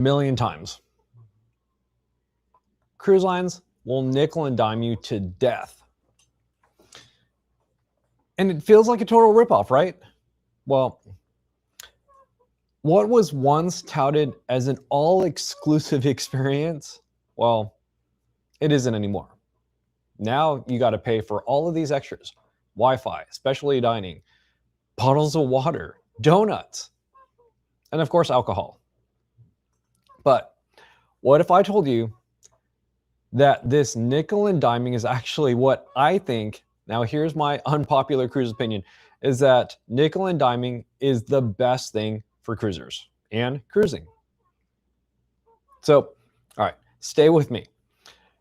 million times. Cruise lines will nickel and dime you to death. And it feels like a total ripoff, right? Well, what was once touted as an all-exclusive experience, well, it isn't anymore. Now you got to pay for all of these extras: Wi-Fi, specialty dining, bottles of water, donuts, and of course alcohol. But what if I told you that this nickel and diming is actually what I think, now here's my unpopular cruise opinion, is that nickel and diming is the best thing for cruisers and cruising. So, all right, stay with me,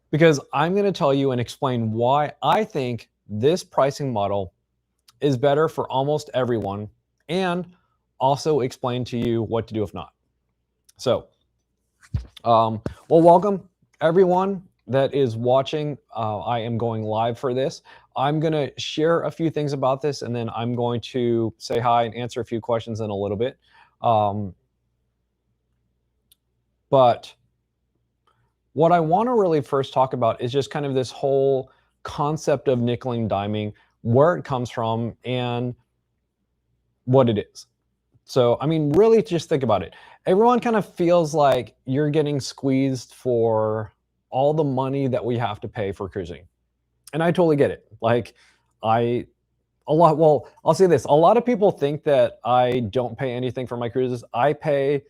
because I'm going to tell you and explain why I think this pricing model is better for almost everyone, and also explain to you what to do if not. So, well, welcome everyone that is watching. I am going live for this. I'm going to share a few things about this, and then I'm going to say hi and answer a few questions in a little bit. But what I want to really first talk about is just kind of this whole concept of nickeling, diming, where it comes from, and what it is. So, I mean, really just think about it. Everyone kind of feels like you're getting squeezed for all the money that we have to pay for cruising. And I totally get it. Like, well, I'll say this. A lot of people think that I don't pay anything for my cruises. I pay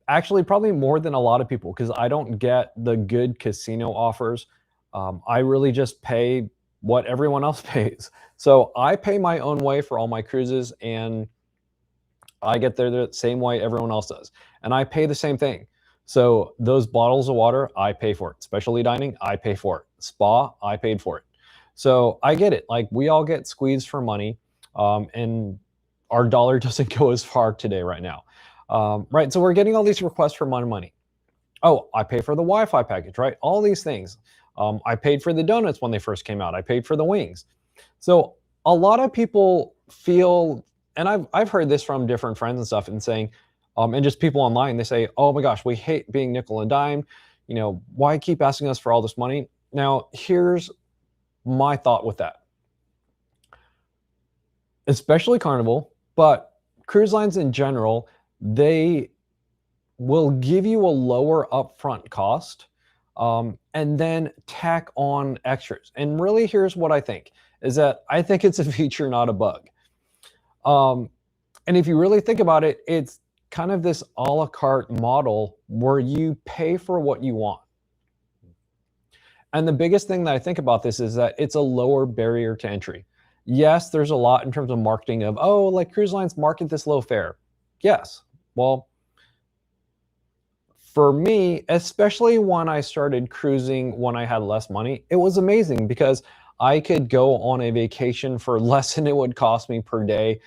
actually probably more than a lot of people, because I don't get the good casino offers. I really just pay what everyone else pays. So I pay my own way for all my cruises, and I get there the same way everyone else does. And I pay the same thing. So those bottles of water, I pay for it. Specialty dining, I pay for it. Spa, I paid for it. So I get it. Like, we all get squeezed for money, and our dollar doesn't go as far today right now. Right, so we're getting all these requests for money. Oh, I pay for the Wi-Fi package, right? All these things. I paid for the donuts when they first came out. I paid for the wings. So a lot of people feel, and I've heard this from different friends and stuff, and saying, and just people online, they say, oh my gosh, we hate being nickel and dime. You know, why keep asking us for all this money? Now, here's my thought with that. Especially Carnival, but cruise lines in general, they will give you a lower upfront cost, and then tack on extras. And really, here's what I think, is that I think it's a feature, not a bug. And if you really think about it, it's kind of this a la carte model where you pay for what you want. And the biggest thing that I think about this is that it's a lower barrier to entry. Yes, there's a lot in terms of marketing of, oh, like cruise lines market this low fare. Yes. Well, for me, especially when I started cruising when I had less money, it was amazing, because I could go on a vacation for less than it would cost me per day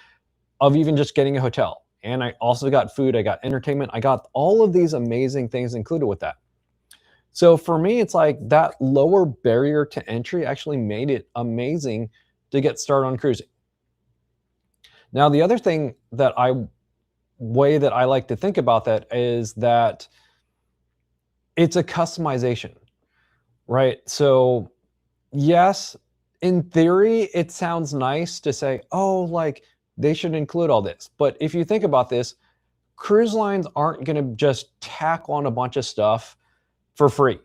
of even just getting a hotel. And I also got food, I got entertainment, I got all of these amazing things included with that. So for me, it's like that lower barrier to entry actually made it amazing to get started on cruising. Now, the other thing that way that I like to think about that is that it's a customization, right? So yes, in theory, it sounds nice to say, oh, like they should include all this. But if you think about this, cruise lines aren't going to just tack on a bunch of stuff for free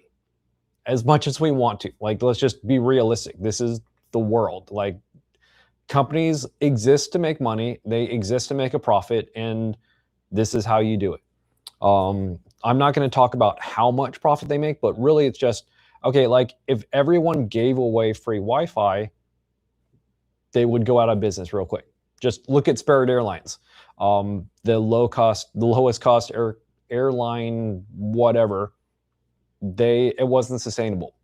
as much as we want to. Like, let's just be realistic. This is the world. Like, companies exist to make money. They exist to make a profit, and this is how you do it. I'm not going to talk about how much profit they make, but really it's just, okay, like if everyone gave away free Wi-Fi, they would go out of business real quick. Just look at Spirit Airlines, the lowest cost airline, whatever. It wasn't sustainable.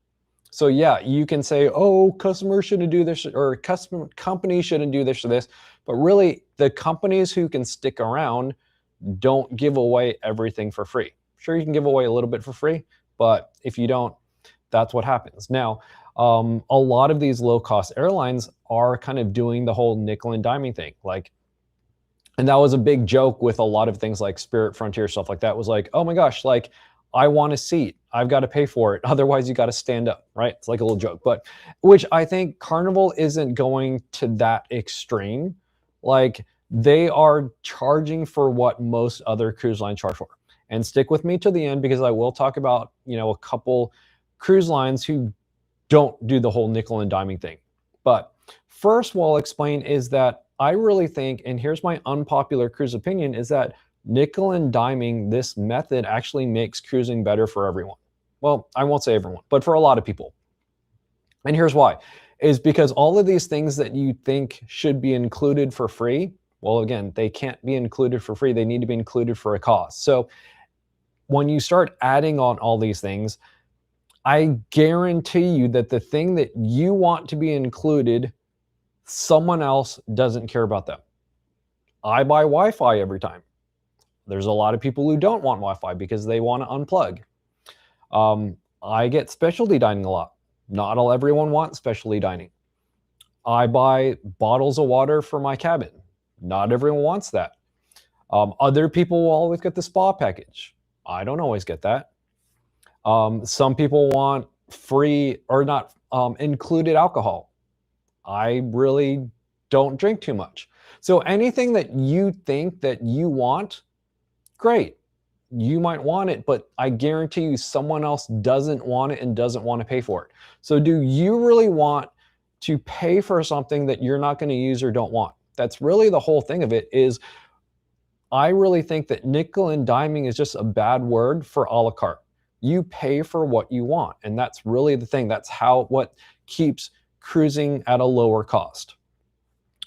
So yeah, you can say, oh, customers shouldn't do this, or companies shouldn't do this or this, but really the companies who can stick around don't give away everything for free. Sure, you can give away a little bit for free, but if you don't, that's what happens. Now, a lot of these low-cost airlines are kind of doing the whole nickel and diming thing. Like, And that was a big joke with a lot of things like Spirit Frontier, stuff like that, was like, oh my gosh, like I want a seat, I've got to pay for it, otherwise you got to stand up, right? It's like a little joke, but which I think Carnival isn't going to that extreme. Like they are charging for what most other cruise lines charge for. And stick with me to the end, because I will talk about, you know, a couple cruise lines who don't do the whole nickel and diming thing. But first, what I'll explain is that I really think, and here's my unpopular cruise opinion, is that nickel and diming, this method actually makes cruising better for everyone. Well, I won't say everyone, but for a lot of people. And here's why, is because all of these things that you think should be included for free, well, again, they can't be included for free. They need to be included for a cost. So when you start adding on all these things, I guarantee you that the thing that you want to be included, someone else doesn't care about them. I buy Wi-Fi every time. There's a lot of people who don't want Wi-Fi because they want to unplug. I get specialty dining a lot. Not all everyone wants specialty dining. I buy bottles of water for my cabin. Not everyone wants that. Other people will always get the spa package. I don't always get that. Some people want free or not included alcohol. I really don't drink too much. So anything that you think that you want, great. You might want it, but I guarantee you someone else doesn't want it and doesn't want to pay for it. So do you really want to pay for something that you're not going to use or don't want? That's really the whole thing of it. Is I really think that nickel and diming is just a bad word for a la carte. You pay for what you want, and that's really the thing. That's what keeps cruising at a lower cost.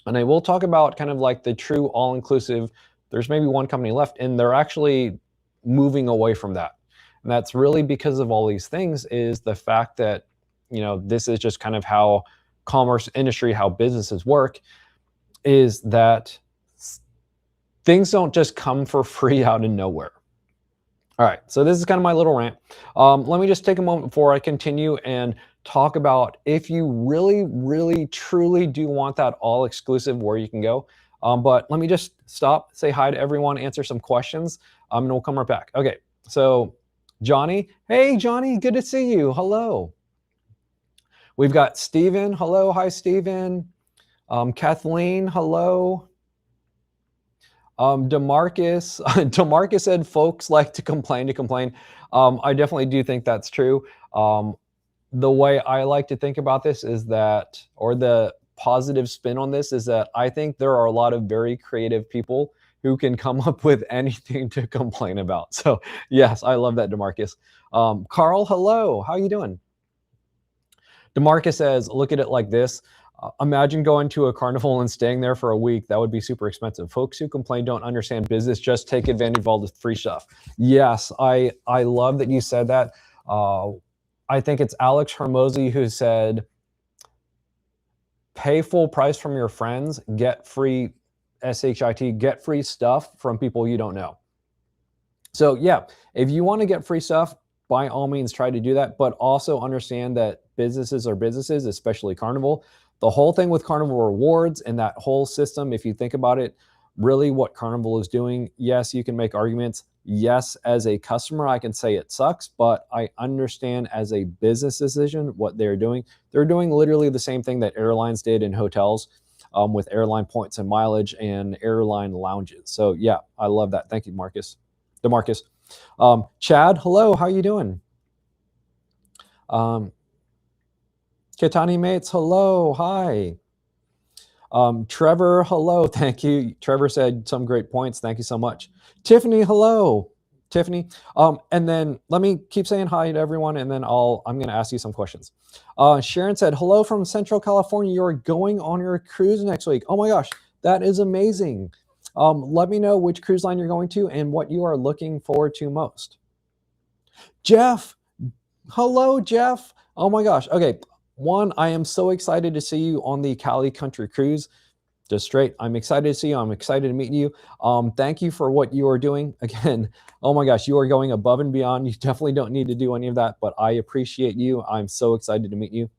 And I will talk about kind of like the true all-inclusive. There's maybe one company left, and they're actually moving away from that. And that's really because of all these things, is the fact that, you know, this is just kind of how commerce industry, how businesses work, is that things don't just come for free out of nowhere. All right, so this is kind of my little rant. Let me just take a moment before I continue and talk about if you really, really, truly do want that all-exclusive, where you can go. But let me just stop, say hi to everyone, answer some questions, and we'll come right back. Okay, so Johnny. Hey, Johnny, good to see you. Hello. We've got Steven. Hello. Hi, Steven. Kathleen. Hello. DeMarcus. DeMarcus said folks like to complain. I definitely do think that's true. The way I like to think about this is that, or the positive spin on this is that I think there are a lot of very creative people who can come up with anything to complain about. So yes, I love that, DeMarcus. Carl, hello. How you doing? DeMarcus says, look at it like this. Imagine going to a carnival and staying there for a week. That would be super expensive. Folks who complain don't understand business. Just take advantage of all the free stuff. Yes, I love that you said that. I think it's Alex Hermosi who said, pay full price from your friends, get free SHIT, get free stuff from people you don't know. So yeah, if you want to get free stuff, by all means try to do that, but also understand that businesses are businesses, especially Carnival. The whole thing with Carnival Rewards and that whole system, if you think about it, really what Carnival is doing, yes, you can make arguments. Yes, as a customer, I can say it sucks, but I understand as a business decision what they're doing. They're doing literally the same thing that airlines did in hotels, with airline points and mileage and airline lounges. So yeah, I love that. Thank you, DeMarcus. Chad, hello, how you doing? Kitani mates, hello, hi. Trevor, hello, thank you. Trevor said some great points. Thank you so much. Tiffany, hello. Tiffany. And then let me keep saying hi to everyone, and then I'm going to ask you some questions. Sharon said, hello from Central California. You're going on your cruise next week. Oh my gosh, that is amazing. Let me know which cruise line you're going to and what you are looking forward to most. Jeff, hello, Jeff. Oh my gosh. Okay. One, I am so excited to see you on the Cali Country Cruise. Just straight, I'm excited to see you. I'm excited to meet you. Thank you for what you are doing. Again, oh my gosh, you are going above and beyond. You definitely don't need to do any of that, but I appreciate you. I'm so excited to meet you.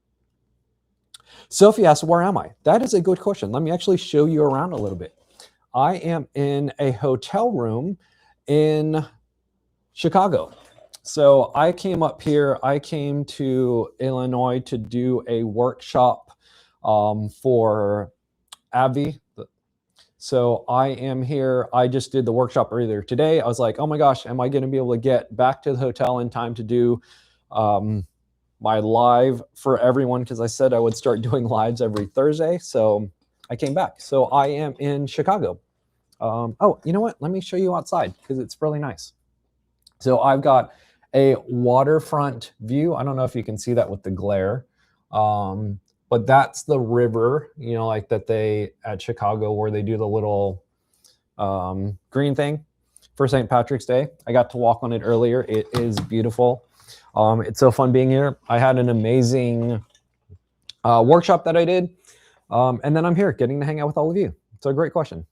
Sophie asked, where am I? That is a good question. Let me actually show you around a little bit. I am in a hotel room in Chicago. So I came up here, I came to Illinois to do a workshop for AbbVie. So I am here. I just did the workshop earlier today. I was like, oh my gosh, am I going to be able to get back to the hotel in time to do my live for everyone? Because I said I would start doing lives every Thursday. So I came back. So I am in Chicago. Oh, you know what? Let me show you outside because it's really nice. So I've got a waterfront view. I don't know if you can see that with the glare. But that's the river, you know, like that they at Chicago where they do the little green thing for St. Patrick's Day. I got to walk on it earlier. It is beautiful. It's so fun being here. I had an amazing workshop that I did. And then I'm here getting to hang out with all of you. It's a great question.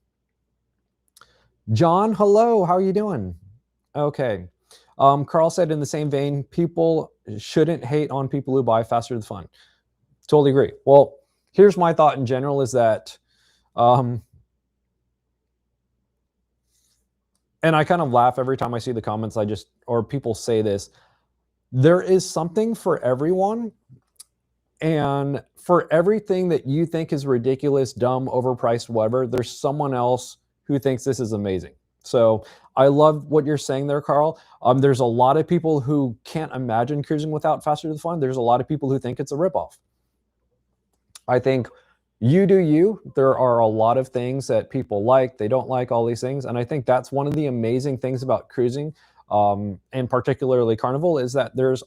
John, hello. How are you doing? Okay. Carl said in the same vein, people shouldn't hate on people who buy faster than fun. Totally agree. Well, here's my thought in general is that, and I kind of laugh every time I see the comments, or people say this, there is something for everyone. And for everything that you think is ridiculous, dumb, overpriced, whatever, there's someone else who thinks this is amazing. So I love what you're saying there, Carl. There's a lot of people who can't imagine cruising without faster than fun. There's a lot of people who think it's a ripoff. I think you do you. There are a lot of things that people like, they don't like, all these things. And I think that's one of the amazing things about cruising, and particularly Carnival, is that there's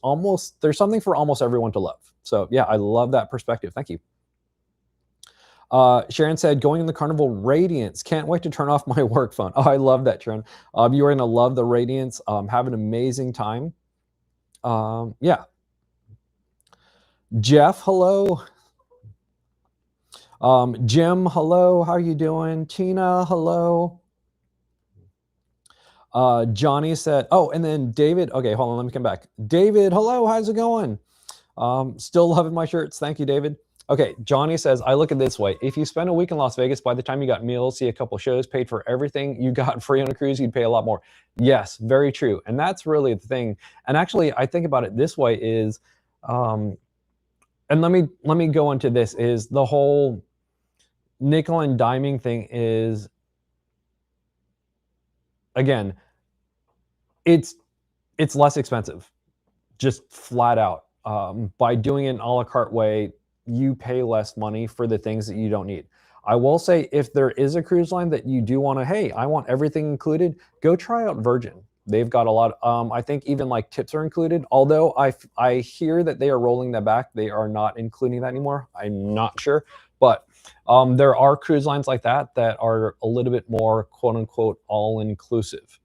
something for almost everyone to love. So yeah, I love that perspective. Thank you. Sharon said, going in the Carnival Radiance. Can't wait to turn off my work phone. Oh, I love that, Sharon. You are going to love the Radiance. Have an amazing time. Yeah. Jeff, hello. Jim, hello. How are you doing? Tina, hello. Johnny said, oh, and then David. Okay, hold on. Let me come back. David, hello. How's it going? Still loving my shirts. Thank you, David. Okay, Johnny says, I look at it this way. If you spend a week in Las Vegas, by the time you got meals, see a couple shows, paid for everything you got free on a cruise, you'd pay a lot more. Yes, very true. And that's really the thing. And actually, I think about it this way is, and let me go into this, is the whole nickel and diming thing is, again, it's less expensive, just flat out. By doing it an a la carte way, you pay less money for the things that you don't need. I will say, if there is a cruise line that you do want to, hey, I want everything included, go try out Virgin. They've got a lot. I think even like tips are included. Although I hear that they are rolling that back. They are not including that anymore. I'm not sure, but there are cruise lines like that are a little bit more quote unquote all inclusive.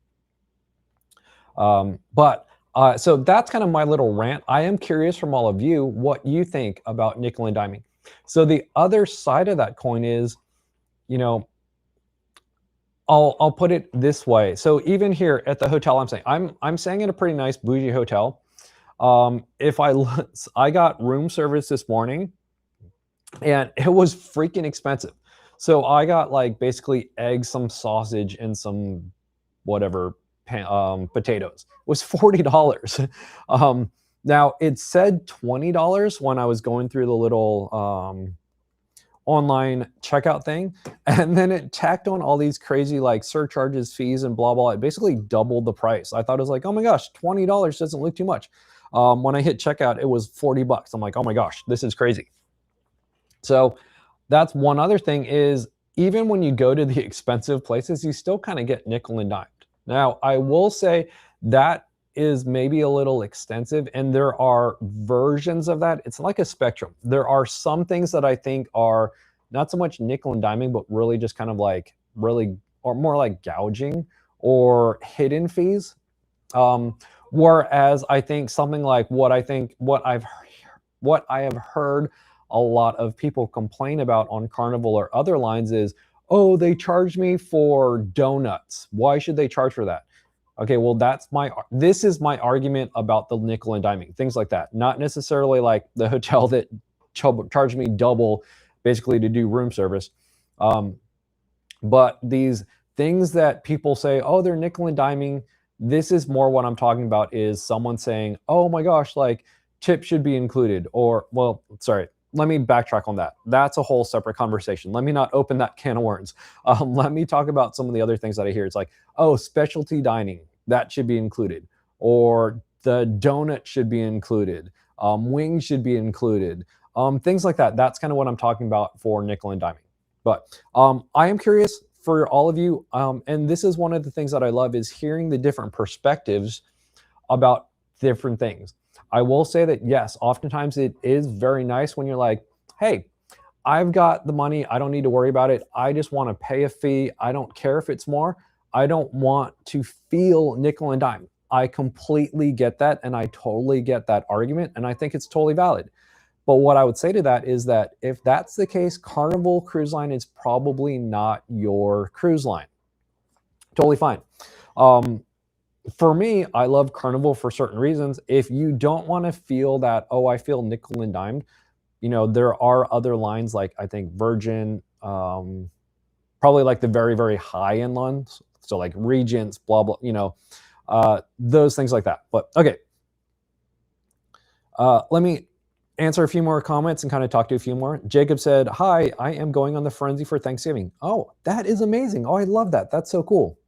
So that's kind of my little rant. I am curious from all of you what you think about nickel and diming. So the other side of that coin is, you know, I'll put it this way. So even here at the hotel, I'm staying in a pretty nice bougie hotel. I got room service this morning, and it was freaking expensive. So I got like basically eggs, some sausage, and some whatever potatoes. It was $40. Now it said $20 when I was going through the little online checkout thing, and then it tacked on all these crazy like surcharges, fees, and blah blah. It basically doubled the price. I thought it was like, oh my gosh, $20 doesn't look too much. When I hit checkout, it was $40. I'm like, oh my gosh, this is crazy. So that's one other thing, is even when you go to the expensive places, you still kind of get nickel and dimed. Now, I will say that is maybe a little extensive, and there are versions of that. It's like a spectrum. There are some things that I think are not so much nickel and diming, but really just kind of like or more like gouging or hidden fees. Whereas I think something like what I have heard a lot of people complain about on Carnival or other lines is, oh, they charge me for donuts. Why should they charge for that? Okay, well, this is my argument about the nickel and diming, things like that. Not necessarily like the hotel that charged me double basically to do room service. But these things that people say, oh, they're nickel and diming, this is more what I'm talking about, is someone saying, oh my gosh, like tips should be included. Or, well, sorry, let me backtrack on that. That's a whole separate conversation. Let me not open that can of worms. Let me talk about some of the other things that I hear. It's like, oh, specialty dining, that should be included. Or the donut should be included. Wings should be included. Things like that. That's kind of what I'm talking about for nickel and diming. But I am curious for all of you, and this is one of the things that I love, is hearing the different perspectives about different things. I will say that, yes, oftentimes it is very nice when you're like, hey, I've got the money. I don't need to worry about it. I just want to pay a fee. I don't care if it's more. I don't want to feel nickel and dime. I completely get that, and I totally get that argument, and I think it's totally valid. But what I would say to that is that if that's the case, Carnival Cruise Line is probably not your cruise line. Totally fine. For me, I love Carnival for certain reasons. If you don't want to feel that, oh, I feel nickel and dimed, you know, there are other lines like, I think, Virgin, probably like the very, very high end ones. So like Regents, blah, blah, you know, those things like that. But okay. Let me answer a few more comments and kind of talk to a few more. Jacob said, hi, I am going on the Frenzy for Thanksgiving. Oh, that is amazing. Oh, I love that. That's so cool.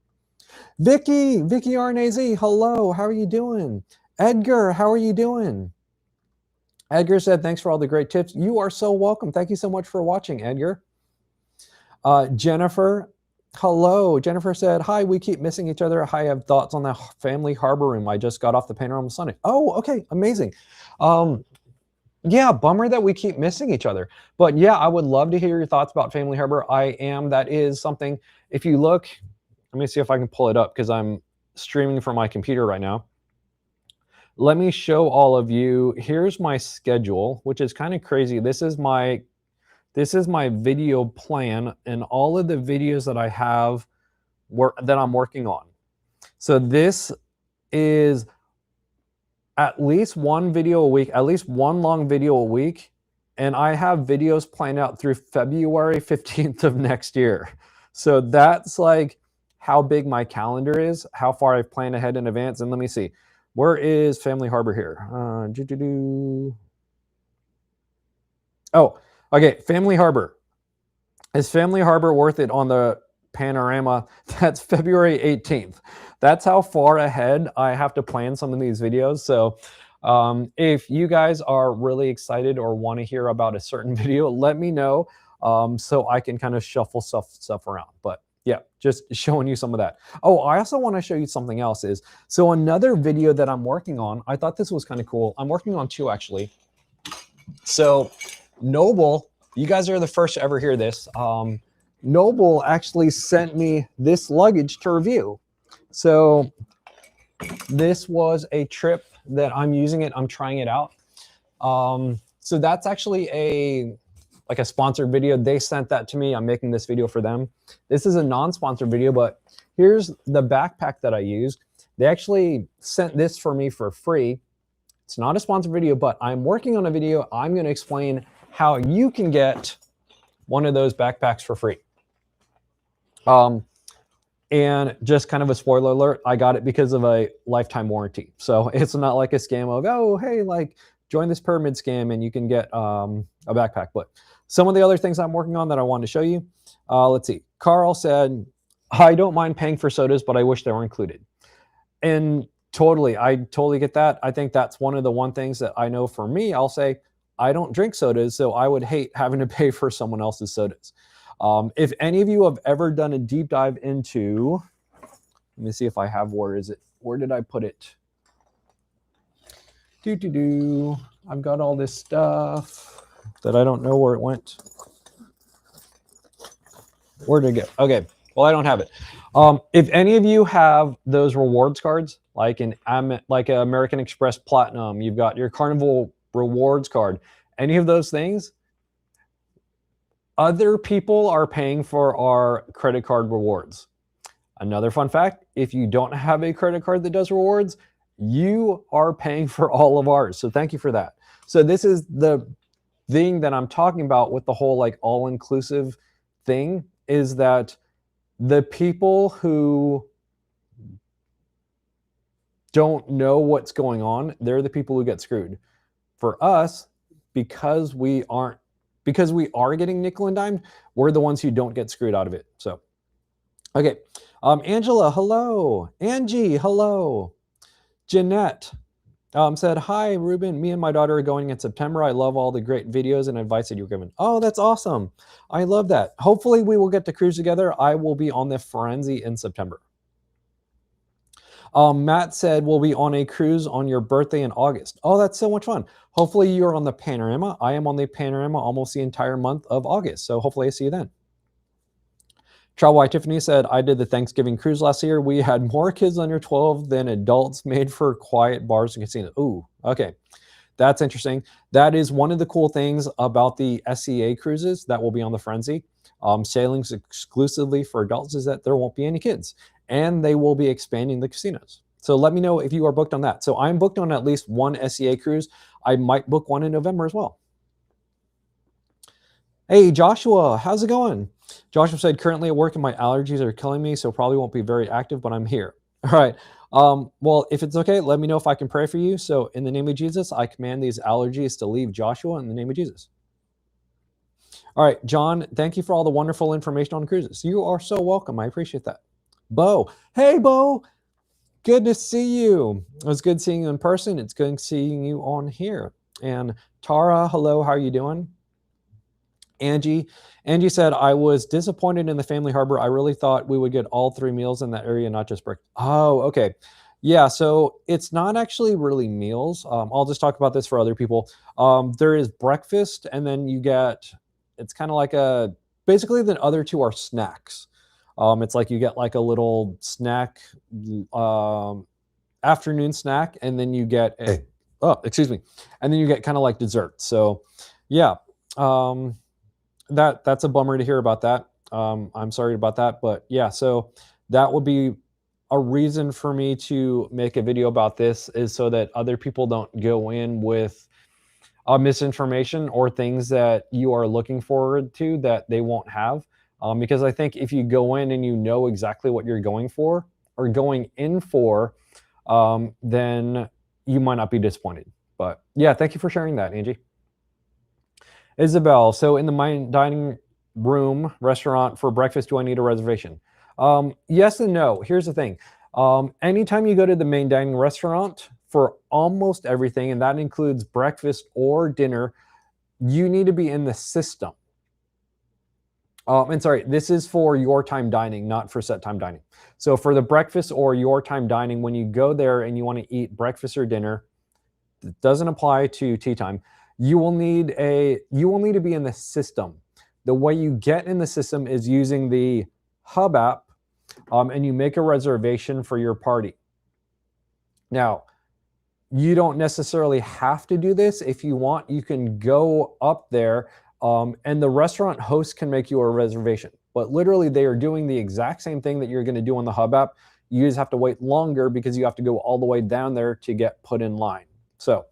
Vicky RNAZ, hello, how are you doing? Edgar, how are you doing? Edgar said, thanks for all the great tips. You are so welcome. Thank you so much for watching, Edgar. Jennifer, hello. Jennifer said, hi, we keep missing each other. I have thoughts on the family harbor room. I just got off the Panorama Sunday. Oh, okay, amazing. Yeah, bummer that we keep missing each other. But yeah, I would love to hear your thoughts about Family Harbor. That is something, if you look, let me see if I can pull it up because I'm streaming from my computer right now. Let me show all of you. Here's my schedule, which is kind of crazy. This is my video plan and all of the videos that I have that I'm working on. So this is at least one video a week, at least one long video a week. And I have videos planned out through February 15th of next year. So that's like how big my calendar is, how far I've planned ahead in advance. And let me see, where is Family Harbor here? Oh, okay, Family Harbor. Is Family Harbor worth it on the Panorama? That's February 18th. That's how far ahead I have to plan some of these videos. So if you guys are really excited or want to hear about a certain video, let me know so I can kind of shuffle stuff around. But yeah, just showing you some of that. Oh, I also want to show you something else. So another video that I'm working on, I thought this was kind of cool. I'm working on two, actually. So Noble, you guys are the first to ever hear this. Noble actually sent me this luggage to review. So this was a trip that I'm using it. I'm trying it out. So that's actually a sponsored video. They sent that to me. I'm making this video for them. This is a non-sponsored video, but here's the backpack that I use. They actually sent this for me for free. It's not a sponsored video, but I'm working on a video. I'm going to explain how you can get one of those backpacks for free. And just kind of a spoiler alert, I got it because of a lifetime warranty. So it's not like a scam of, oh, hey, like join this pyramid scam and you can get a backpack. But some of the other things I'm working on that I wanted to show you. Let's see. Carl said, I don't mind paying for sodas, but I wish they were included. And I totally get that. I think that's one of the things that I know for me. I'll say, I don't drink sodas, so I would hate having to pay for someone else's sodas. If any of you have ever done a deep dive into, let me see if I have, where is it? Where did I put it? I've got all this stuff that I don't know where it went. Where did it go? Okay, well, I don't have it. If any of you have those rewards cards, like an American Express Platinum, you've got your Carnival rewards card, any of those things, other people are paying for our credit card rewards. Another fun fact, if you don't have a credit card that does rewards, you are paying for all of ours. So thank you for that. So this is the thing that I'm talking about with the whole like all-inclusive thing, is that The people who don't know what's going on, they're the people who get screwed. For us, because we are getting nickel and dimed, we're the ones who don't get screwed out of it. So, okay. Angela, hello. Angie, hello. Jeanette said, hi, Ruben. Me and my daughter are going in September. I love all the great videos and advice that you're given. Oh, that's awesome. I love that. Hopefully we will get to cruise together. I will be on the Frenzy in September. Matt said, we'll be on a cruise on your birthday in August. Oh, that's so much fun. Hopefully you're on the Panorama. I am on the Panorama almost the entire month of August. So hopefully I see you then. Travel White Tiffany said, I did the Thanksgiving cruise last year. We had more kids under 12 than adults, made for quiet bars and casinos. Ooh, okay. That's interesting. That is one of the cool things about the SEA cruises that will be on the Frenzy. Sailings exclusively for adults is that there won't be any kids, and they will be expanding the casinos. So let me know if you are booked on that. So I'm booked on at least one SEA cruise. I might book one in November as well. Hey, Joshua, how's it going? Joshua said, currently at work and my allergies are killing me, so probably won't be very active, but I'm here. All right. Well, if it's okay, let me know if I can pray for you. So in the name of Jesus, I command these allergies to leave Joshua in the name of Jesus. All right, John, thank you for all the wonderful information on cruises. You are so welcome. I appreciate that. Bo, hey, Bo, good to see you. It was good seeing you in person. It's good seeing you on here. And Tara, hello, how are you doing? Angie said, I was disappointed in the Family Harbor. I really thought we would get all 3 meals in that area, not just breakfast. Oh, okay. Yeah, so it's not actually really meals. I'll just talk about this for other people. There is breakfast, and then you get, it's kind of like basically the other 2 are snacks. It's like you get like a little snack, afternoon snack, and then you get and then you get kind of like dessert. So yeah, that's a bummer to hear about that. I'm sorry about that, but yeah, so that would be a reason for me to make a video about this, is so that other people don't go in with misinformation or things that you are looking forward to that they won't have. Because I think if you go in and you know exactly what you're going for or going in for, then you might not be disappointed. But yeah, thank you for sharing that, Angie. Isabel, so in the main dining room restaurant for breakfast, do I need a reservation? Yes and no. Here's the thing. Anytime you go to the main dining restaurant for almost everything, and that includes breakfast or dinner, you need to be in the system. And sorry, this is for your time dining, not for set time dining. So for the breakfast or your time dining, when you go there and you want to eat breakfast or dinner, it doesn't apply to tea time. You will need to be in the system. The way you get in the system is using the Hub app, and you make a reservation for your party. Now, you don't necessarily have to do this. If you want, you can go up there, and the restaurant host can make you a reservation. But literally, they are doing the exact same thing that you're going to do on the Hub app. You just have to wait longer because you have to go all the way down there to get put in line. So,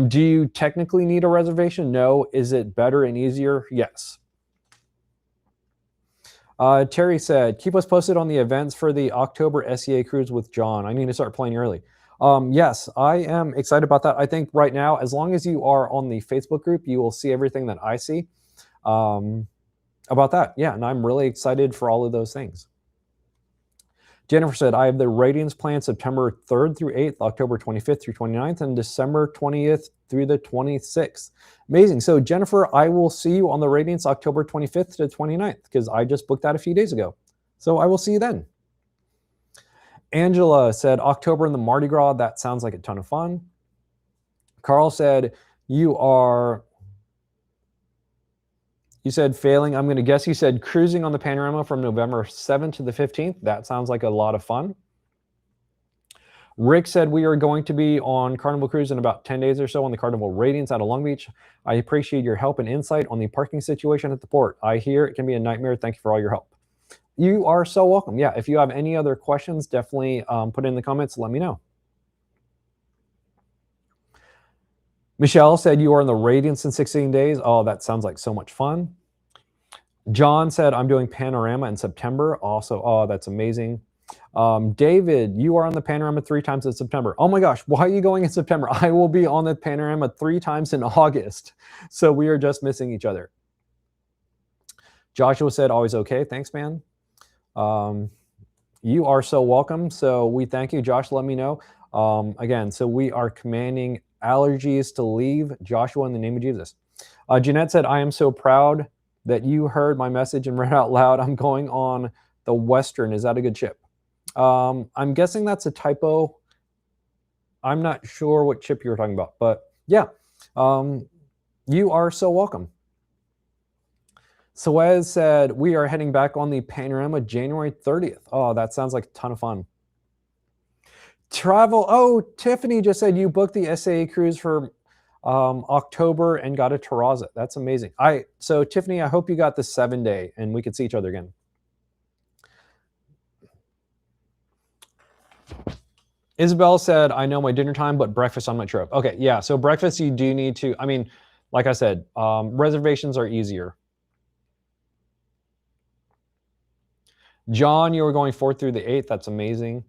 do you technically need a reservation? No. Is it better and easier? Yes. Terry said, keep us posted on the events for the October SEA cruise with John. I need to start planning early. Yes, I am excited about that. I think right now, as long as you are on the Facebook group, you will see everything that I see about that. Yeah, and I'm really excited for all of those things. Jennifer said, I have the Radiance plan September 3rd through 8th, October 25th through 29th, and December 20th through the 26th. Amazing. So Jennifer, I will see you on the Radiance October 25th to 29th, because I just booked that a few days ago. So I will see you then. Angela said, October in the Mardi Gras. That sounds like a ton of fun. Carl said, you said failing. I'm going to guess you said cruising on the Panorama from November 7th to the 15th. That sounds like a lot of fun. Rick said we are going to be on Carnival Cruise in about 10 days or so on the Carnival Radiance out of Long Beach. I appreciate your help and insight on the parking situation at the port. I hear it can be a nightmare. Thank you for all your help. You are so welcome. Yeah, if you have any other questions, definitely put it in the comments. Let me know. Michelle said you are in the Radiance in 16 days. Oh, that sounds like so much fun. John said, I'm doing Panorama in September. Also, oh, that's amazing. David, you are on the Panorama 3 times in September. Oh my gosh, why are you going in September? I will be on the Panorama 3 times in August. So we are just missing each other. Joshua said, always okay. Thanks, man. You are so welcome. So we thank you, Josh. Let me know. Again, so we are commanding allergies to leave. Joshua, in the name of Jesus. Jeanette said, I am so proud that you heard my message and read out loud. I'm going on the Western. Is that a good chip? I'm guessing that's a typo. I'm not sure what chip you were talking about, but yeah, you are so welcome. Suez said, we are heading back on the Panorama January 30th. Oh, that sounds like a ton of fun. Travel. Oh, Tiffany just said you booked the SAA cruise for October and got a Terraza. That's amazing. So Tiffany, I hope you got the 7-day and we could see each other again. Isabel said, I know my dinner time, but breakfast I'm not sure of. Okay, yeah, so breakfast you do need to, I mean, like I said, reservations are easier. John, you were going 4th through the 8th. That's amazing.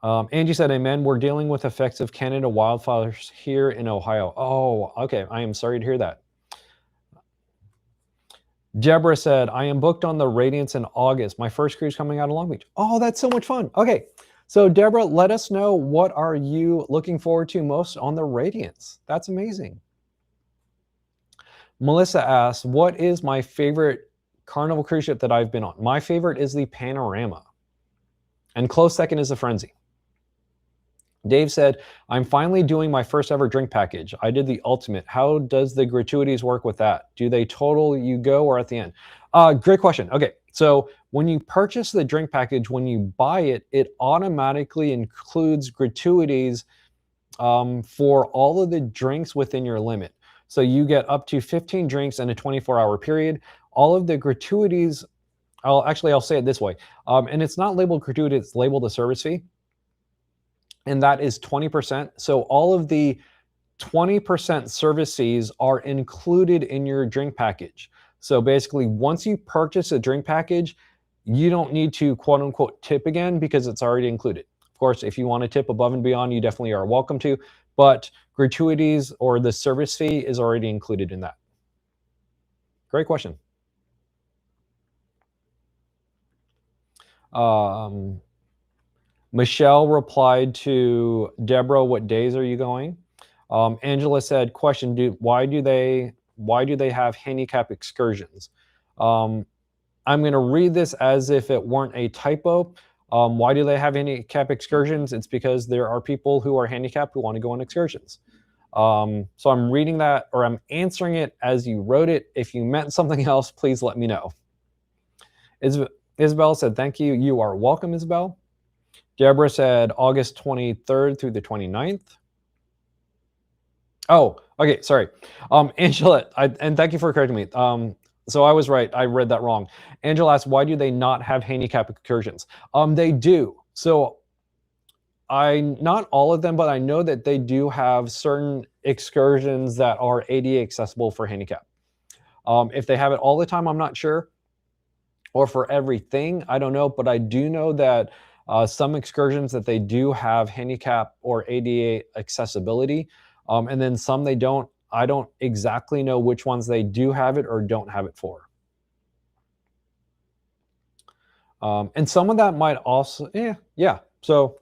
Angie said, amen. We're dealing with effects of Canada wildfires here in Ohio. Oh, okay. I am sorry to hear that. Deborah said, I am booked on the Radiance in August. My first cruise coming out of Long Beach. Oh, that's so much fun. Okay. So Deborah, let us know, what are you looking forward to most on the Radiance? That's amazing. Melissa asks, what is my favorite Carnival cruise ship that I've been on? My favorite is the Panorama. And close second is the Frenzy. Dave said, I'm finally doing my first ever drink package. I did the ultimate. How does the gratuities work with that? Do they total you go or at the end? Great question. Okay, so when you purchase the drink package, when you buy it, it automatically includes gratuities for all of the drinks within your limit. So you get up to 15 drinks in a 24-hour period. All of the gratuities, I'll say it this way, and it's not labeled gratuity, it's labeled a service fee. And that is 20%. So all of the 20% service fees are included in your drink package. So basically, once you purchase a drink package, you don't need to quote unquote tip again because it's already included. Of course, if you want to tip above and beyond, you definitely are welcome to, but gratuities or the service fee is already included in that. Great question. Michelle replied to Deborah, what days are you going? Angela said, question, why do they have handicap excursions? I'm going to read this as if it weren't a typo. Why do they have handicap excursions? It's because there are people who are handicapped who want to go on excursions. So I'm reading that, or I'm answering it as you wrote it. If you meant something else, please let me know. Isabel said, thank you. You are welcome, Isabel. Deborah said August 23rd through the 29th. Oh, okay, sorry. Angela, and thank you for correcting me. So I was right. I read that wrong. Angela asked, why do they not have handicap excursions? They do. So not all of them, but I know that they do have certain excursions that are ADA accessible for handicap. If they have it all the time, I'm not sure. Or for everything, I don't know. But I do know that some excursions that they do have handicap or ADA accessibility, and then some they don't. I don't exactly know which ones they do have it or don't have it for. And some of that might also, yeah. So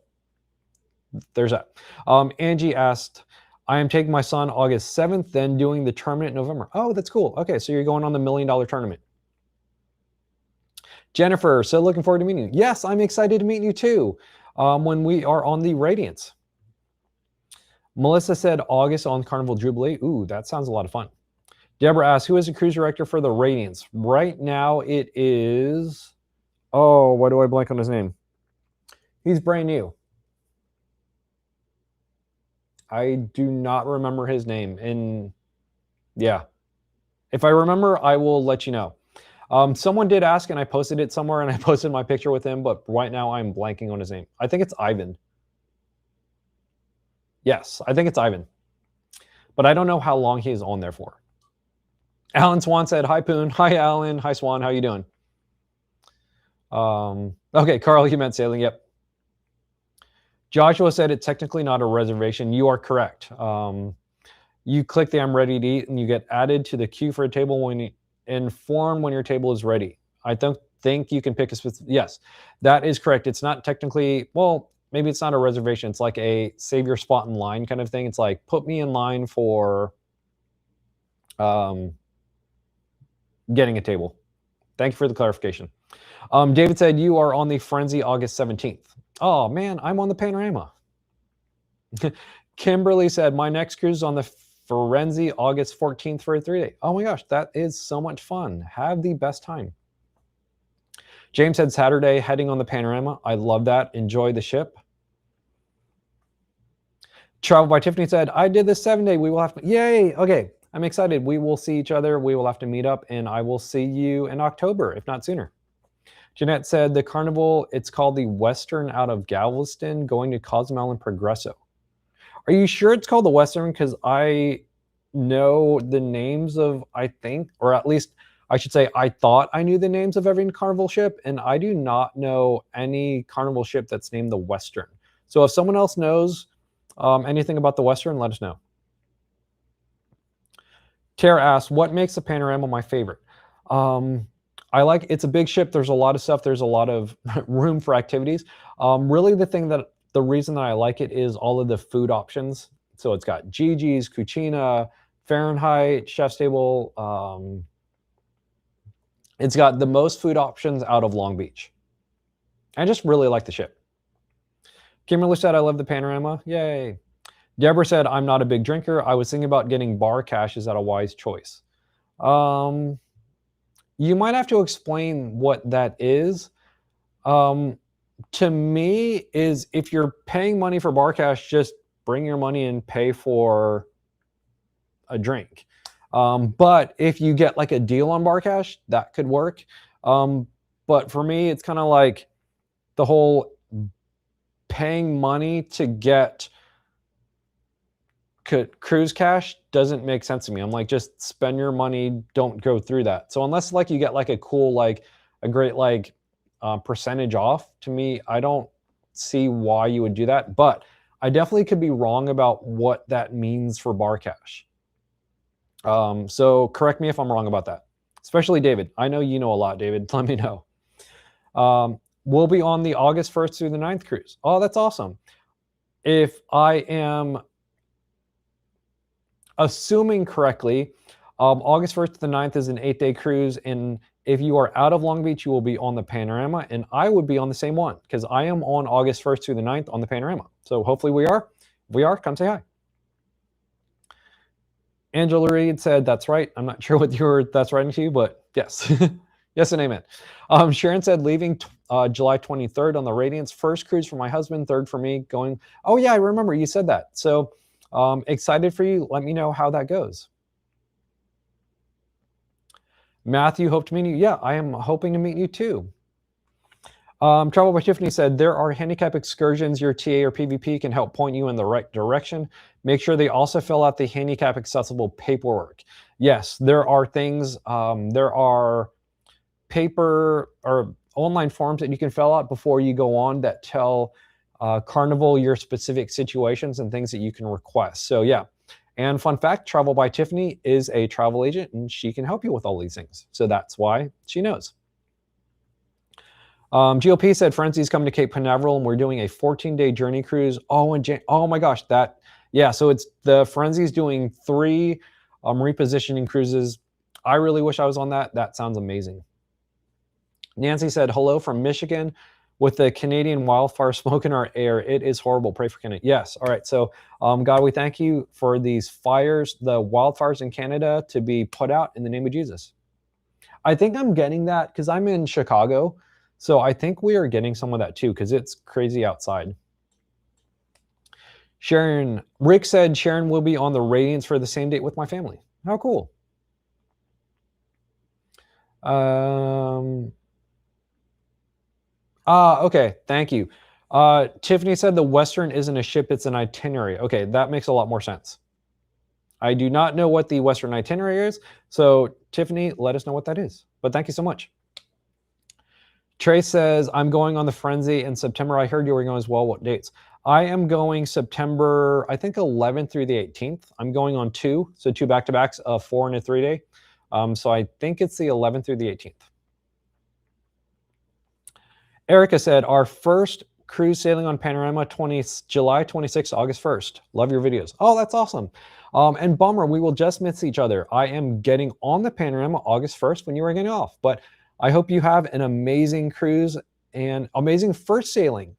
there's that. Angie asked, I am taking my son August 7th, then doing the tournament in November. Oh, that's cool. Okay, so you're going on the $1 million tournament. Jennifer, so looking forward to meeting you. Yes, I'm excited to meet you too when we are on the Radiance. Melissa said August on Carnival Jubilee. Ooh, that sounds a lot of fun. Deborah asked, who is the cruise director for the Radiance? Right now it is, oh, why do I blank on his name? He's brand new. I do not remember his name. And yeah, if I remember, I will let you know. Someone did ask and I posted it somewhere and I posted my picture with him, but right now I'm blanking on his name. I think it's Ivan. Yes, I think it's Ivan. But I don't know how long he is on there for. Alan Swan said, hi, Poon. Hi, Alan. Hi, Swan. How you doing? Okay, Carl, you meant sailing. Yep. Joshua said it's technically not a reservation. You are correct. You click the I'm ready to eat and you get added to the queue for a table when you inform when your table is ready. I don't think you can pick a specific. Yes, that is correct. It's not technically, well, maybe it's not a reservation. It's like a save your spot in line kind of thing. It's like put me in line for getting a table. Thank you for the clarification. David said you are on the Frenzy August 17th. Oh man, I'm on the Panorama. Kimberly said my next cruise is on the Frenzy August 14th for a 3-day. Oh my gosh, that is so much fun. Have the best time. James said Saturday heading on the Panorama. I love that. Enjoy the ship. Travel by Tiffany said, I did the 7-day. We will have to, yay. Okay, I'm excited. We will see each other. We will have to meet up and I will see you in October, if not sooner. Jeanette said the carnival, it's called the Western out of Galveston, going to Cozumel and Progresso. Are you sure it's called the Western? Because I know the names of, I think, or at least I should say, I thought I knew the names of every carnival ship, and I do not know any carnival ship that's named the Western. So if someone else knows anything about the Western, let us know. Tara asks, what makes the Panorama my favorite? I like, it's a big ship. There's a lot of stuff. There's a lot of room for activities. Really the reason that I like it is all of the food options. So it's got Gigi's, Cucina, Fahrenheit, Chef's Table. It's got the most food options out of Long Beach. I just really like the ship. Kimberly said, I love the Panorama. Yay. Deborah said, I'm not a big drinker. I was thinking about getting bar cash. Is that a wise choice? You might have to explain what that is. To me, is if you're paying money for bar cash, just bring your money and pay for a drink. But if you get like a deal on bar cash, that could work. But for me, it's kind of like the whole paying money to get cruise cash doesn't make sense to me. I'm like, just spend your money, don't go through that. So unless like you get like a cool, like a great like percentage off, to me, I don't see why you would do that. But I definitely could be wrong about what that means for bar cash. So correct me if I'm wrong about that, especially David. I know you know a lot, David. Let me know. We'll be on the August 1st through the 9th cruise. Oh, that's awesome. If I am assuming correctly, August 1st to the 9th is an 8-day cruise. And if you are out of Long Beach, you will be on the Panorama. And I would be on the same one because I am on August 1st through the 9th on the Panorama. So hopefully we are. If we are, come say hi. Angela Reed said, that's right. I'm not sure what that's writing to you, but yes. Yes and amen. Sharon said, leaving July 23rd on the Radiance. First cruise for my husband, third for me. Going, oh yeah, I remember you said that. So excited for you. Let me know how that goes. Matthew, hope to meet you. Yeah, I am hoping to meet you too. Travel by Tiffany said, there are handicap excursions. Your TA or PVP can help point you in the right direction. Make sure they also fill out the handicap accessible paperwork. Yes, there are things, there are paper or online forms that you can fill out before you go on that tell Carnival your specific situations and things that you can request. So yeah, and fun fact, Travel by Tiffany is a travel agent and she can help you with all these things. So that's why she knows. GLP said Frenzy's coming to Cape Canaveral and we're doing a 14-day journey cruise. Oh, oh my gosh, that, yeah, so it's the Frenzy's doing 3 repositioning cruises. I really wish I was on that. That sounds amazing. Nancy said, hello from Michigan. With the Canadian wildfire smoke in our air, it is horrible. Pray for Canada. Yes. All right. So, God, we thank you for these fires, the wildfires in Canada, to be put out in the name of Jesus. I think I'm getting that because I'm in Chicago. So I think we are getting some of that too because it's crazy outside. Sharon, Rick said Sharon will be on the Radiance for the same date with my family. How cool. Okay, thank you. Tiffany said the Western isn't a ship, it's an itinerary. Okay, that makes a lot more sense. I do not know what the Western itinerary is. So Tiffany, let us know what that is. But thank you so much. Trey says, I'm going on the Frenzy in September. I heard you were going as well. What dates? I am going September, I think 11th through the 18th. I'm going on 2, so 2 back-to-backs, a 4 and a 3-day. So I think it's the 11th through the 18th. Erica said, our first cruise sailing on Panorama, July 26th, August 1st. Love your videos. Oh, that's awesome. And bummer, we will just miss each other. I am getting on the Panorama August 1st when you are getting off. But I hope you have an amazing cruise and amazing first sailing.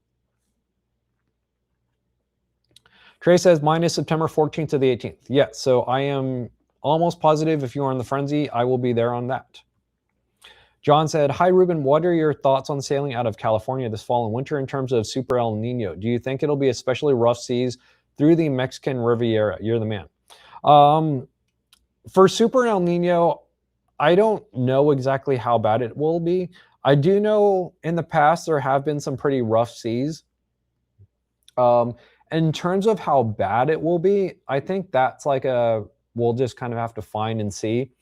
Trey says, mine is September 14th to the 18th. Yeah, so I am almost positive if you are on the Frenzy, I will be there on that. John said, hi, Ruben, what are your thoughts on sailing out of California this fall and winter in terms of Super El Nino? Do you think it'll be especially rough seas through the Mexican Riviera? You're the man. For Super El Nino, I don't know exactly how bad it will be. I do know in the past there have been some pretty rough seas. In terms of how bad it will be, I think that's like we'll just kind of have to find and see.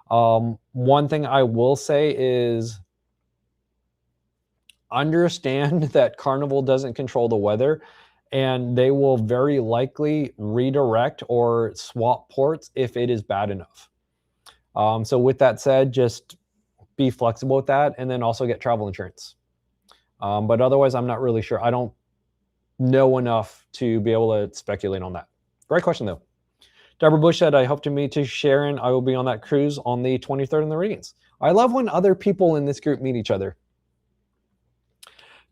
One thing I will say is understand that Carnival doesn't control the weather, and they will very likely redirect or swap ports if it is bad enough. So with that said, just be flexible with that, and then also get travel insurance. But otherwise, I'm not really sure. I don't know enough to be able to speculate on that. Great question, though. Deborah Bush said, I hope to meet you, Sharon. I will be on that cruise on the 23rd in the Readings. I love when other people in this group meet each other.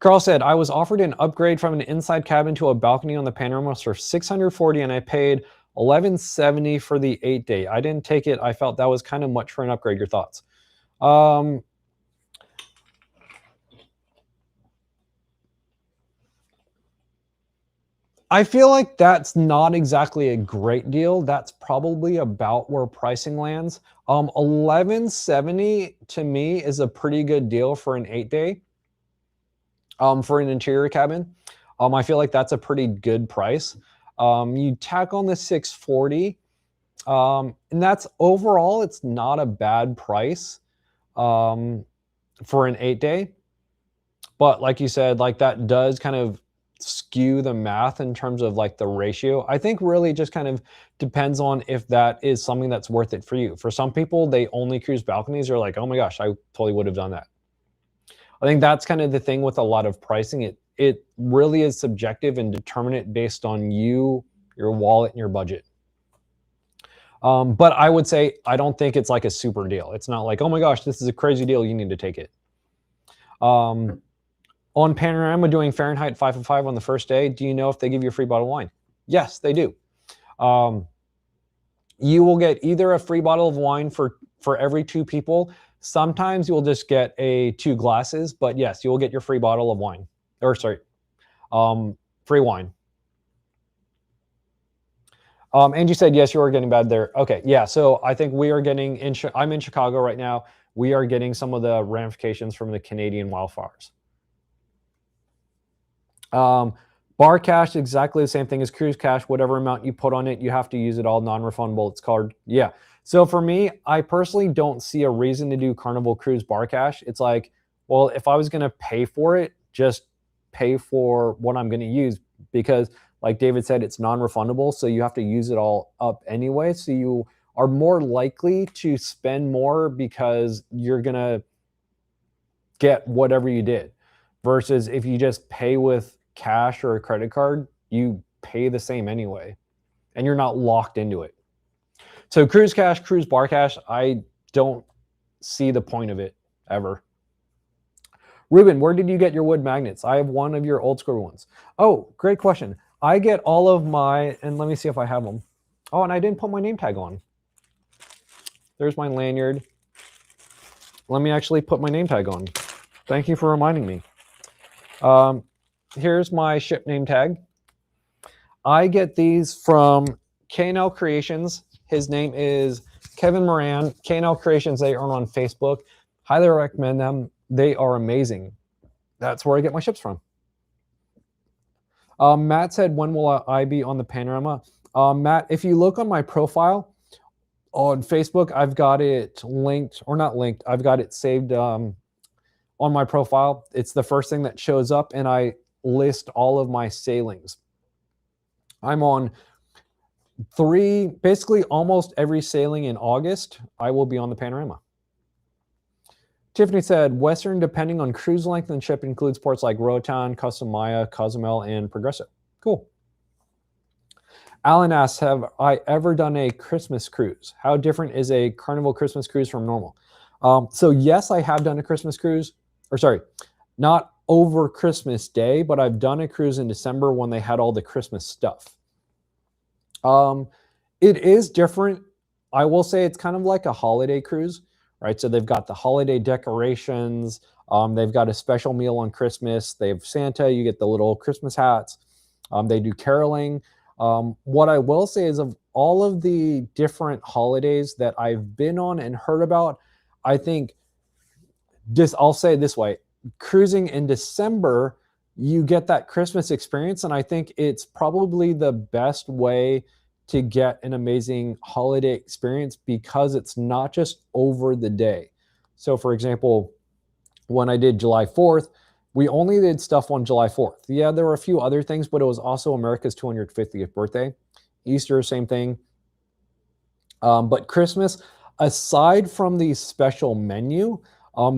Carl said, I was offered an upgrade from an inside cabin to a balcony on the Panorama for $640, and I paid $1,170 for the 8-day. I didn't take it. I felt that was kind of much for an upgrade. Your thoughts? I feel like that's not exactly a great deal. That's probably about where pricing lands. $1,170 to me is a pretty good deal for an 8-day. For an interior cabin. I feel like that's a pretty good price. You tack on the $640, and that's overall, it's not a bad price for an 8-day. But like you said, like that does kind of skew the math in terms of like the ratio. I think really just kind of depends on if that is something that's worth it for you. For some people, they only cruise balconies. They're like, oh my gosh, I totally would have done that. I think that's kind of the thing with a lot of pricing. It really is subjective and determine it based on you, your wallet, and your budget. But I would say I don't think it's like a super deal. It's not like, oh my gosh, this is a crazy deal, you need to take it. On Panorama, doing Fahrenheit 505 on the first day, do you know if they give you a free bottle of wine? Yes, they do. You will get either a free bottle of wine for every 2 people. Sometimes you'll just get 2 glasses, but yes, you will get your free bottle of wine. Or sorry, free wine. Angie said, yes, you are getting bad there. Okay, yeah, so I think we are getting, I'm in Chicago right now. We are getting some of the ramifications from the Canadian wildfires. Bar cash, exactly the same thing as cruise cash. Whatever amount you put on it, you have to use it all, non-refundable. It's called, yeah. So for me, I personally don't see a reason to do Carnival Cruise bar cash. It's like, well, if I was going to pay for it, just pay for what I'm going to use, because like David said, it's non-refundable. So you have to use it all up anyway. So you are more likely to spend more because you're going to get whatever you did, versus if you just pay with cash or a credit card, you pay the same anyway, and you're not locked into it. So cruise cash, cruise bar cash, I don't see the point of it ever. Ruben, where did you get your wood magnets? I have one of your old school ones. Oh, great question. I get all of my, and let me see if I have them. Oh, and I didn't put my name tag on. There's my lanyard. Let me actually put my name tag on. Thank you for reminding me. Here's my ship name tag. I get these from K&L Creations. His name is Kevin Moran. K&L Creations, they are on Facebook. Highly recommend them. They are amazing. That's where I get my ships from. Matt said, when will I be on the Panorama? Matt, if you look on my profile on Facebook, I've got it linked, or not linked, I've got it saved on my profile. It's the first thing that shows up, and I list all of my sailings. I'm on basically almost every sailing in August, I will be on the Panorama. Tiffany said, Western, depending on cruise length and ship, includes ports like Roatan, Costa Maya, Cozumel, and Progreso. Cool. Alan asks, have I ever done a Christmas cruise? How different is a Carnival Christmas cruise from normal? So yes, I have done a Christmas cruise, or sorry, not over Christmas Day, but I've done a cruise in December when they had all the Christmas stuff. It is different. I will say it's kind of like a holiday cruise, right? So they've got the holiday decorations. They've got a special meal on Christmas. They have Santa. You get the little Christmas hats. They do caroling. What I will say is, of all of the different holidays that I've been on and heard about, I think I'll say it this way, cruising in December, you get that Christmas experience. And I think it's probably the best way to get an amazing holiday experience, because it's not just over the day. So for example, when I did July 4th, we only did stuff on July 4th. Yeah, there were a few other things, but it was also America's 250th birthday. Easter, same thing. But Christmas, aside from the special menu,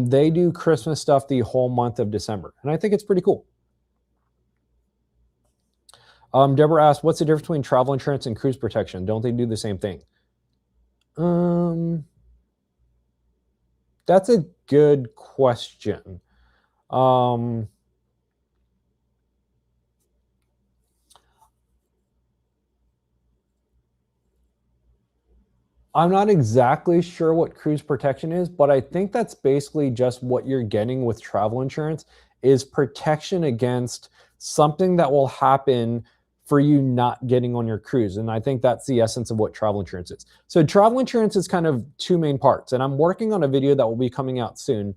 they do Christmas stuff the whole month of December. And I think it's pretty cool. Deborah asked, what's the difference between travel insurance and cruise protection? Don't they do the same thing? That's a good question. I'm not exactly sure what cruise protection is, but I think that's basically just what you're getting with travel insurance, is protection against something that will happen for you not getting on your cruise. And I think that's the essence of what travel insurance is. So travel insurance is kind of two main parts, and I'm working on a video that will be coming out soon.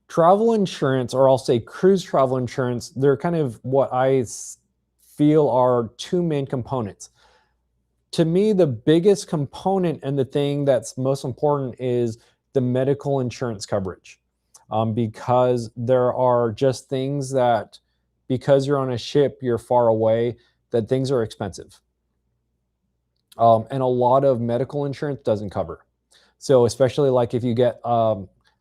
Travel insurance, or I'll say cruise travel insurance, they're kind of what I feel are two main components. To me, the biggest component and the thing that's most important is the medical insurance coverage, because there are just things that, because you're on a ship, you're far away, that things are expensive. And a lot of medical insurance doesn't cover. So especially like if you get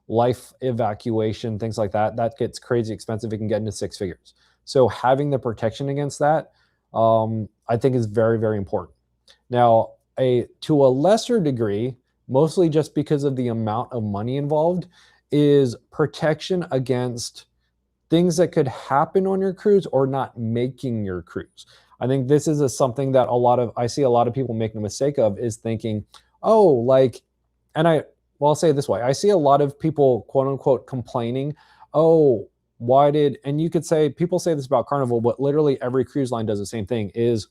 life evacuation, things like that, that gets crazy expensive. It can get into six figures. So having the protection against that, I think is very, very important. Now, to a lesser degree, mostly just because of the amount of money involved, is protection against things that could happen on your cruise or not making your cruise. I think this is something that I see a lot of people making a mistake of, is thinking, oh, like, and I'll say it this way. I see a lot of people, quote unquote, complaining, oh, and you could say, people say this about Carnival, but literally every cruise line does the same thing, is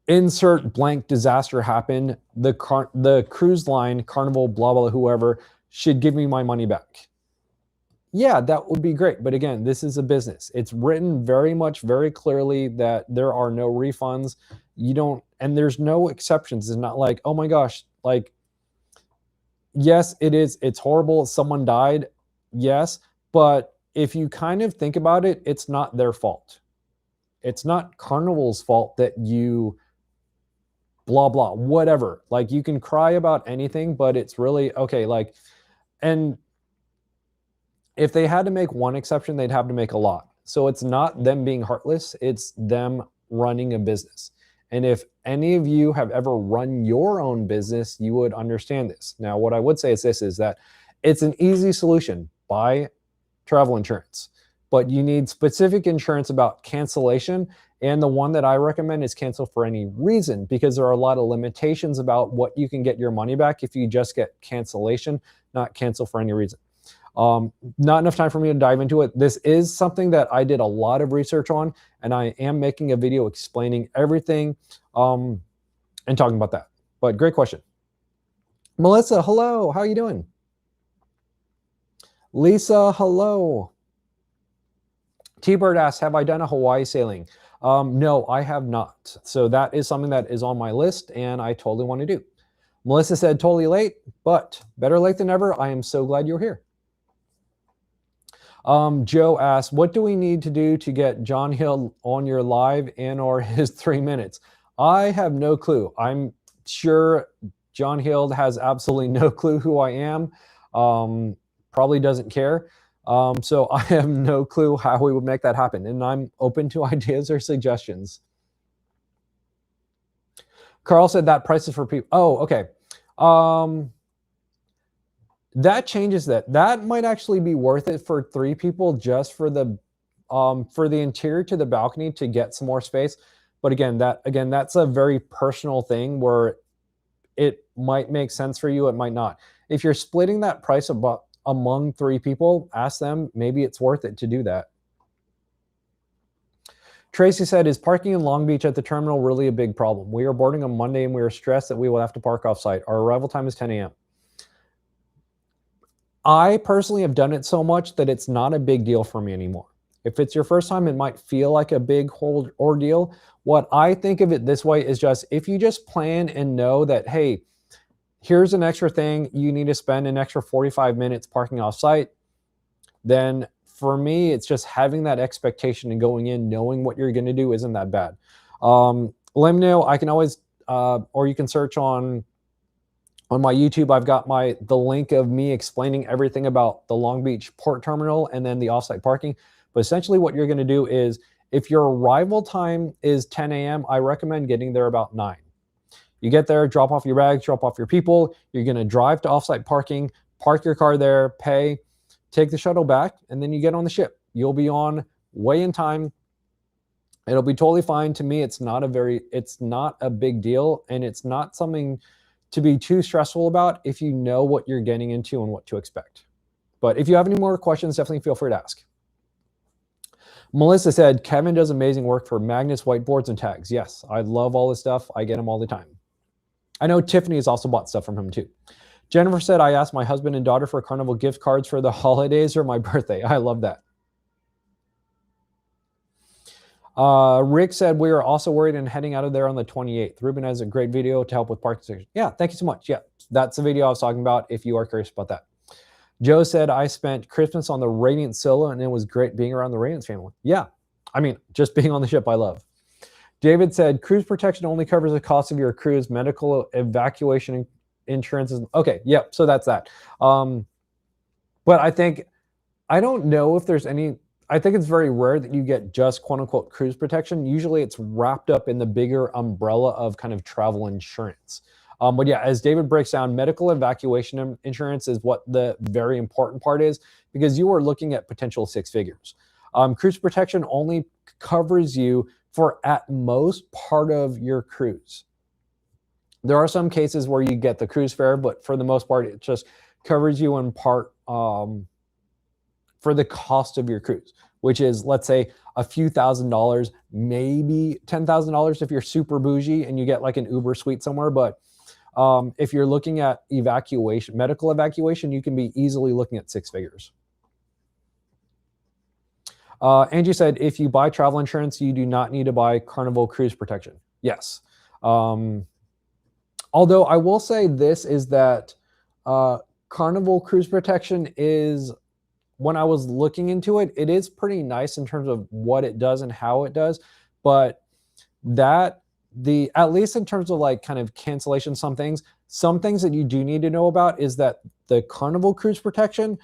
insert blank disaster happened, the cruise line, Carnival, blah, blah, whoever, should give me my money back. Yeah, that would be great. But again, this is a business. It's written very clearly that there are no refunds. And there's no exceptions. It's not like, oh my gosh, like, yes, it's horrible. Someone died. Yes. But if you kind of think about it, it's not their fault. It's not Carnival's fault that you blah, blah, whatever. Like, you can cry about anything, but it's really, okay, like, and if they had to make one exception, they'd have to make a lot. So it's not them being heartless, it's them running a business. And if any of you have ever run your own business, you would understand this. Now, what I would say is this, is that it's an easy solution: buy travel insurance. But you need specific insurance about cancellation. And the one that I recommend is cancel for any reason, because there are a lot of limitations about what you can get your money back if you just get cancellation, not cancel for any reason. Not enough time for me to dive into it. This is something that I did a lot of research on, and I am making a video explaining everything and talking about that. But great question. Melissa, hello. How are you doing? Lisa, hello. T-Bird asks, have I done a Hawaii sailing? No, I have not. So that is something that is on my list and I totally want to do. Melissa said, totally late, but better late than never. I am so glad you're here. Joe asked, what do we need to do to get John Hill on your live and or his 3 minutes? I have no clue. I'm sure John Hill has absolutely no clue who I am. Probably doesn't care. So I have no clue how we would make that happen. And I'm open to ideas or suggestions. Carl said that price is for people. Oh, okay. That changes that. That might actually be worth it for 3 people just for the interior to the balcony to get some more space. But again, that's a very personal thing where it might make sense for you, it might not. If you're splitting that price among 3 people, ask them, maybe it's worth it to do that. Tracy said, is parking in Long Beach at the terminal really a big problem? We are boarding on Monday and we are stressed that we will have to park off-site. Our arrival time is 10 a.m. I personally have done it so much that it's not a big deal for me anymore. If it's your first time, it might feel like a big ordeal. What I think of it this way is just, if you just plan and know that, hey, here's an extra thing, you need to spend an extra 45 minutes parking off-site, then for me, it's just having that expectation and going in, knowing what you're going to do isn't that bad. Let me know. I can always, or you can search on my YouTube. I've got the link of me explaining everything about the Long Beach port terminal and then the offsite parking. But essentially what you're going to do is, if your arrival time is 10 a.m., I recommend getting there about 9. You get there, drop off your bags, drop off your people. You're going to drive to offsite parking, park your car there, pay, take the shuttle back, and then you get on the ship. You'll be on way in time. It'll be totally fine. To me, it's not a big deal, and it's not something to be too stressful about if you know what you're getting into and what to expect. But if you have any more questions, definitely feel free to ask. Melissa said, Kevin does amazing work for magnets, whiteboards, and tags. Yes, I love all this stuff. I get them all the time. I know Tiffany has also bought stuff from him too. Jennifer said, I asked my husband and daughter for Carnival gift cards for the holidays or my birthday. I love that. Rick said, we are also worried and heading out of there on the 28th. Ruben has a great video to help with parking stickers. Yeah, thank you so much. Yeah, that's the video I was talking about if you are curious about that. Joe said, I spent Christmas on the Radiant Solo and it was great being around the Radiance family. Yeah, I mean, just being on the ship, I love. David said, cruise protection only covers the cost of your cruise. Medical evacuation insurance is okay. Yep. So that's that. But I don't know if there's any. I think it's very rare that you get just quote unquote cruise protection. Usually it's wrapped up in the bigger umbrella of kind of travel insurance. But yeah, as David breaks down, medical evacuation insurance is what the very important part is, because you are looking at potential 6 figures. Cruise protection only covers you for at most part of your cruise. There are some cases where you get the cruise fare, but for the most part, it just covers you in part for the cost of your cruise, which is, let's say, a few $1,000s, maybe $10,000 if you're super bougie and you get like an Uber suite somewhere. But if you're looking at evacuation, medical evacuation, you can be easily looking at 6 figures. Angie said, if you buy travel insurance, you do not need to buy Carnival cruise protection. Yes. Although I will say this is that Carnival cruise protection is, when I was looking into it, it is pretty nice in terms of what it does and how it does. But at least in terms of like kind of cancellation, some things that you do need to know about is that the Carnival cruise protection,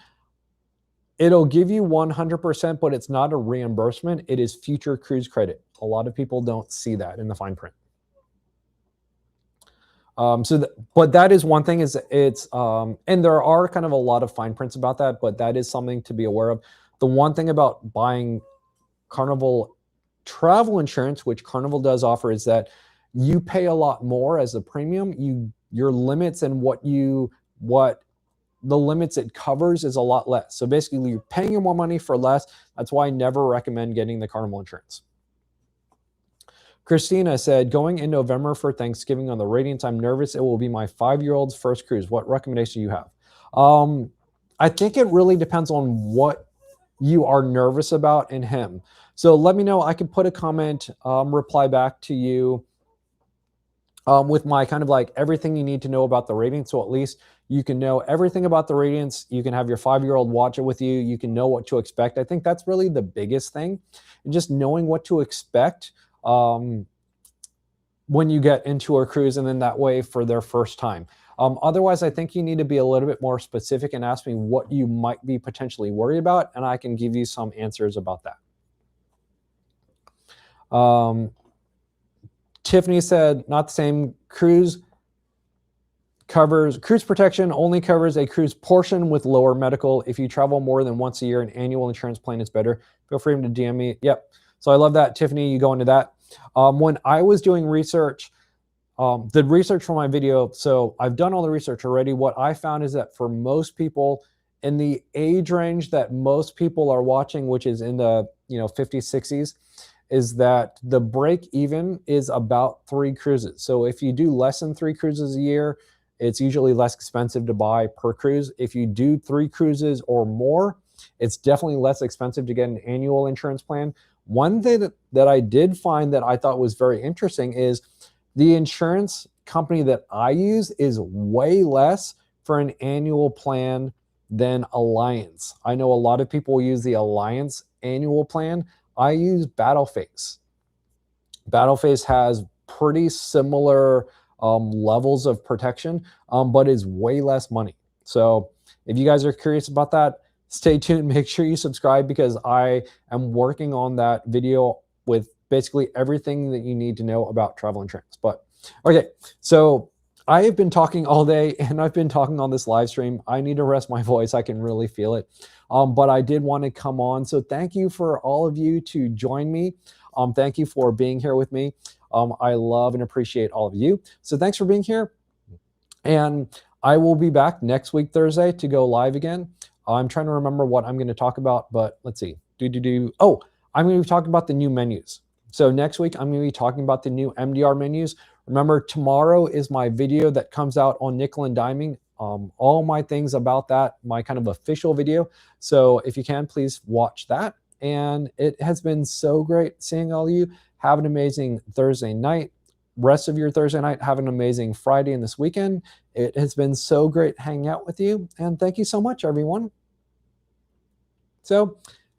it'll give you 100%, but it's not a reimbursement. It is future cruise credit. A lot of people don't see that in the fine print. But that is one thing, is it's, and there are kind of a lot of fine prints about that, but that is something to be aware of. The one thing about buying Carnival travel insurance, which Carnival does offer, is that you pay a lot more as a premium. Your limits and what the limits it covers is a lot less. So basically you're paying more money for less. That's why I never recommend getting the Carnival insurance. Christina said, going in November for Thanksgiving on the Radiance, I'm nervous. It will be my 5-year-old's first cruise. What recommendation do you have? I think it really depends on what you are nervous about in him. So let me know. I can put a comment, reply back to you with my kind of like everything you need to know about the Radiance. So at least you can know everything about the Radiance. You can have your 5-year-old watch it with you. You can know what to expect. I think that's really the biggest thing, and just knowing what to expect when you get into a cruise, and then that way for their first time. Otherwise, I think you need to be a little bit more specific and ask me what you might be potentially worried about, and I can give you some answers about that. Tiffany said, not the same. Cruise protection only covers a cruise portion with lower medical. If you travel more than once a year, an annual insurance plan is better. Feel free to DM me. Yep. So I love that, Tiffany. You go into that. When I was doing research, the research for my video, so I've done all the research already. What I found is that for most people in the age range that most people are watching, which is in the 50s, 60s, is that the break even is about 3 cruises. So if you do less than 3 cruises a year, it's usually less expensive to buy per cruise. If you do 3 cruises or more, it's definitely less expensive to get an annual insurance plan. One thing that I did find that I thought was very interesting is the insurance company that I use is way less for an annual plan than Alliance. I know a lot of people use the Alliance annual plan. I use Battleface. Battleface has pretty similar levels of protection, but is way less money. So if you guys are curious about that, stay tuned. Make sure you subscribe, because I am working on that video with basically everything that you need to know about travel insurance. But okay, so I have been talking all day, and I've been talking on this live stream. I need to rest my voice. I can really feel it. But I did want to come on. So thank you for all of you to join me. Thank you for being here with me. I love and appreciate all of you. So thanks for being here. And I will be back next week, Thursday, to go live again. I'm trying to remember what I'm going to talk about, but let's see. Oh, I'm going to be talking about the new menus. So next week, I'm going to be talking about the new MDR menus. Remember, tomorrow is my video that comes out on nickel and diming. All my things about that, my kind of official video. So if you can, please watch that. And it has been so great seeing all of you. Have an amazing Thursday night. Rest of your Thursday night. Have an amazing Friday and this weekend. It has been so great hanging out with you. And thank you so much, everyone. So